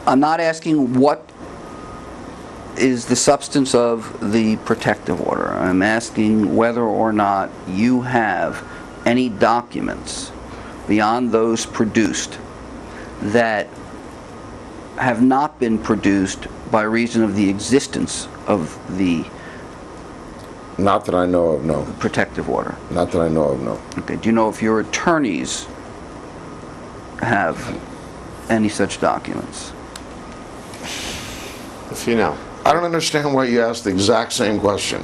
I'm not asking what is the substance of the protective order. I'm asking whether or not you have any documents beyond those produced that have not been produced by reason of the existence of the Not that I know of, no. protective order. Not that I know of, no. Okay. Do you know if your attorneys have any such documents? If you know. I don't understand why you asked the exact same question.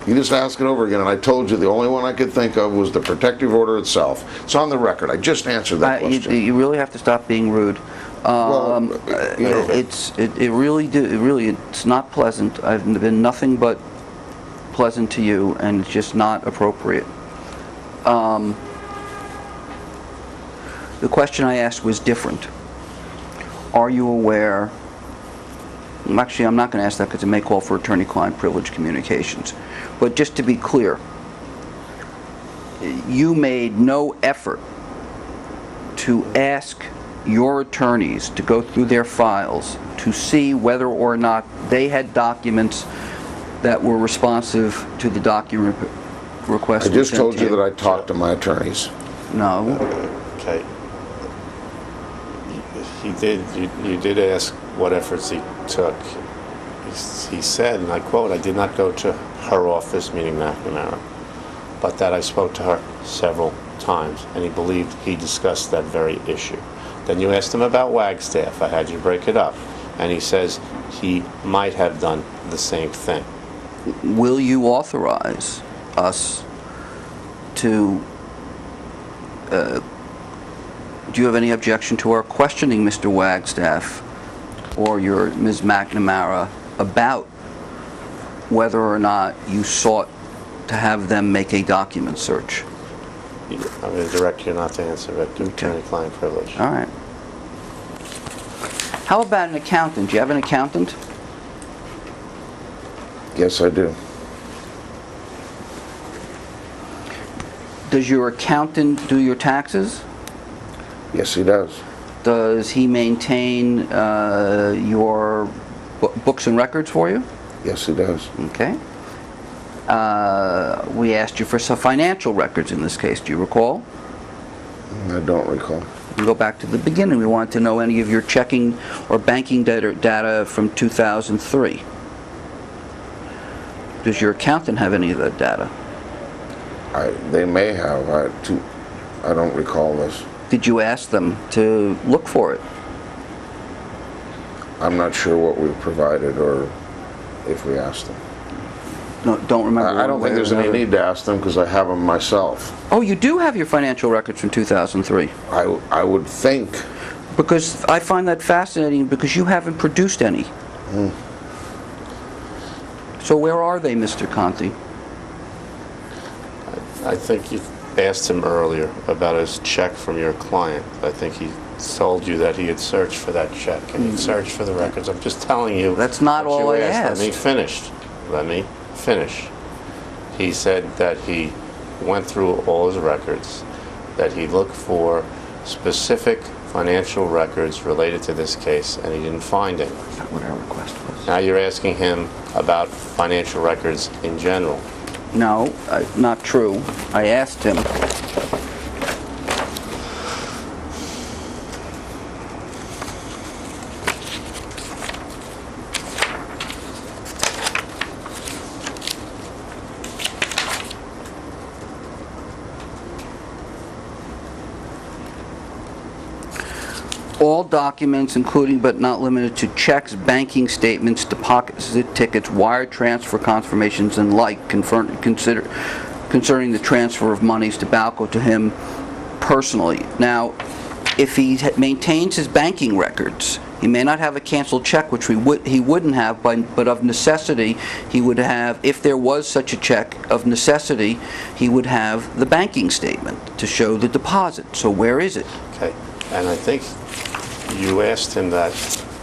You just ask it over again, and I told you the only one I could think of was the protective order itself. It's on the record. I just answered that question. You really have to stop being rude. Well, you know. It's not pleasant. I've been nothing but pleasant to you, and it's just not appropriate. The question I asked was different. Are you aware? Actually, I'm not going to ask that because it may call for attorney-client privilege communications. But just to be clear, you made no effort to ask your attorneys to go through their files to see whether or not they had documents that were responsive to the document request. I just told you that I talked to my attorneys. No. Okay. You did ask what efforts he took. He said, and I quote, "I did not go to her office," meaning McNamara, "but that I spoke to her several times," and he believed he discussed that very issue. Then you asked him about Wagstaff. I had you break it up. And he says he might have done the same thing. Will you authorize us to, do you have any objection to our questioning Mr. Wagstaff or your Ms. McNamara about whether or not you sought to have them make a document search? I'm going to direct you not to answer, Victor. Attorney-client privilege. All right. How about an accountant? Do you have an accountant? Yes, I do. Does your accountant do your taxes? Yes, he does. Does he maintain your books and records for you? Yes, he does. Okay. We asked you for some financial records in this case. Do you recall? I don't recall. We go back to the beginning. We wanted to know any of your checking or banking data from 2003. Does your accountant have any of that data? They may have. I don't recall this. Did you ask them to look for it? I'm not sure what we provided or if we asked them. No, don't remember. I don't think there's any need to ask them because I have them myself. Oh, you do have your financial records from 2003? I would think. Because I find that fascinating because you haven't produced any. So where are they, Mr. Conte? I think you asked him earlier about his check from your client. I think he told you that he had searched for that check and he'd searched for the records. I'm just telling you. That's not all I asked. Let me finish. He said that he went through all his records, that he looked for specific financial records related to this case, and he didn't find any. That's not what our request was. Now you're asking him about financial records in general. No, not true. I asked him. All documents, including but not limited to checks, banking statements, deposit tickets, wire transfer confirmations, and like, concerning the transfer of monies to Balco to him personally. Now, if he maintains his banking records, he may not have a canceled check, which he wouldn't have, but of necessity, he would have, if there was such a check, of necessity, he would have the banking statement to show the deposit. So where is it? Okay, and I think you asked him that,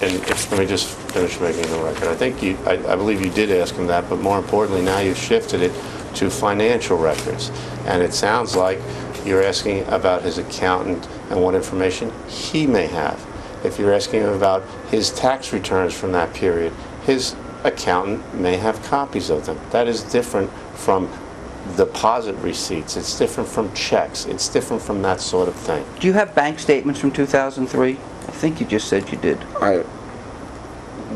and let me just finish making the record. I believe you did ask him that, but more importantly, now you've shifted it to financial records, and it sounds like you're asking about his accountant and what information he may have. If you're asking him about his tax returns from that period, his accountant may have copies of them. That is different from deposit receipts. It's different from checks. It's different from that sort of thing. Do you have bank statements from 2003? I think you just said you did.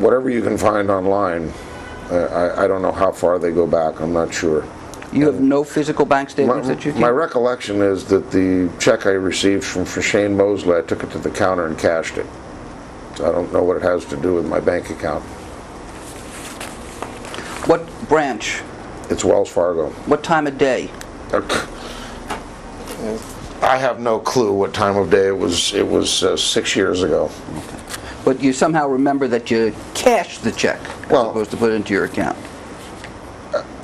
Whatever you can find online, I don't know how far they go back. I'm not sure. You have no physical bank statements that you keep? My recollection is that the check I received from Shane Mosley, I took it to the counter and cashed it. So I don't know what it has to do with my bank account. What branch? It's Wells Fargo. What time of day? I have no clue what time of day it was. It was 6 years ago. Okay. But you somehow remember that you cashed the check as opposed to put it into your account.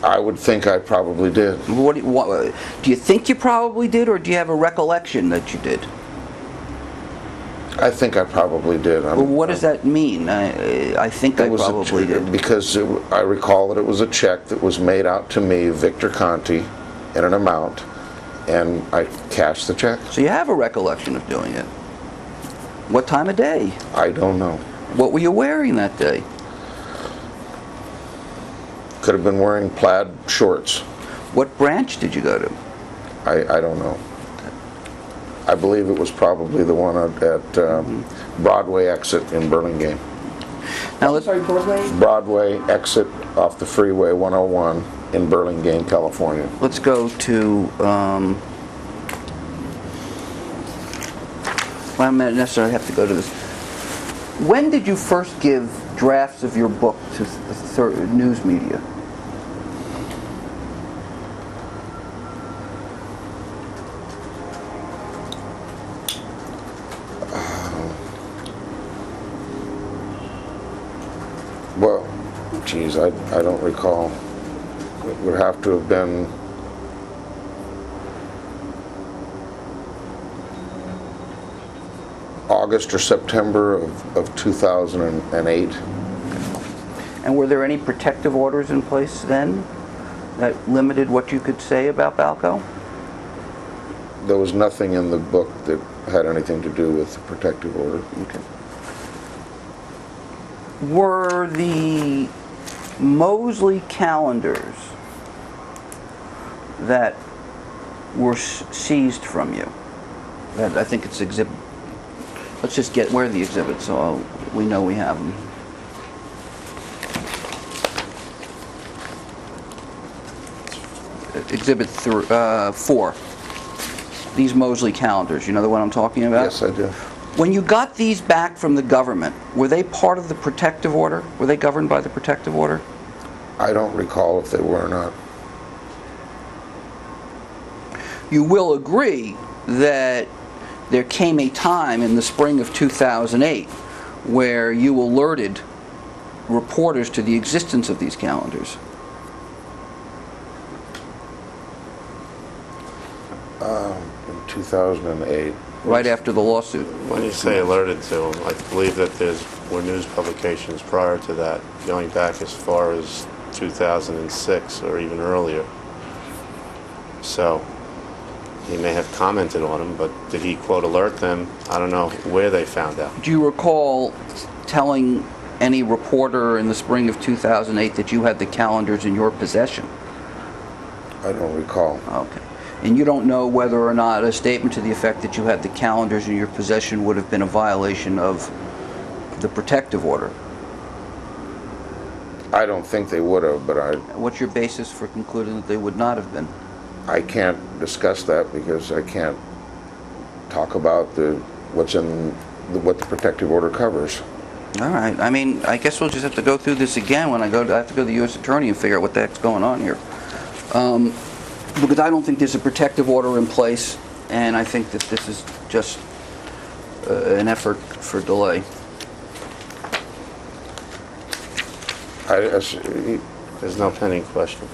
I would think I probably did. Do you think you probably did, or do you have a recollection that you did? I think I probably did. Well, what does that mean? I think I probably did. Because I recall that it was a check that was made out to me, Victor Conte, in an amount, and I cashed the check. So you have a recollection of doing it. What time of day? I don't know. What were you wearing that day? Could have been wearing plaid shorts. What branch did you go to? I don't know. I believe it was probably the one at Broadway exit in Burlingame. Now, Broadway exit off the Freeway 101 in Burlingame, California. let's go to, well, I don't necessarily have to go to this. When did you first give drafts of your book to news media? Well, geez, I don't recall. It would have to have been August or September of 2008. And were there any protective orders in place then that limited what you could say about Balco? There was nothing in the book that had anything to do with the protective order. Okay. Were the Mosley calendars that were seized from you? I think it's exhibit. Let's just get where are the exhibits so we know we have them. Exhibit 4. These Mosley calendars. You know the one I'm talking about? Yes, I do. When you got these back from the government, were they part of the protective order? Were they governed by the protective order? I don't recall if they were or not. You will agree that there came a time in the spring of 2008 where you alerted reporters to the existence of these calendars. In 2008. Right after the lawsuit. When you say alerted to them, I believe that were news publications prior to that, going back as far as 2006 or even earlier. So he may have commented on them, but did he, quote, alert them? I don't know where they found out. Do you recall telling any reporter in the spring of 2008 that you had the calendars in your possession? I don't recall. Okay. And you don't know whether or not a statement to the effect that you had the calendars in your possession would have been a violation of the protective order? I don't think they would have, but What's your basis for concluding that they would not have been? I can't discuss that because I can't talk about what the protective order covers. All right. I mean, I guess we'll just have to go through this again when I have to go to the U.S. Attorney and figure out what the heck's going on here. Because I don't think there's a protective order in place, and I think that this is just an effort for delay. There's no pending question.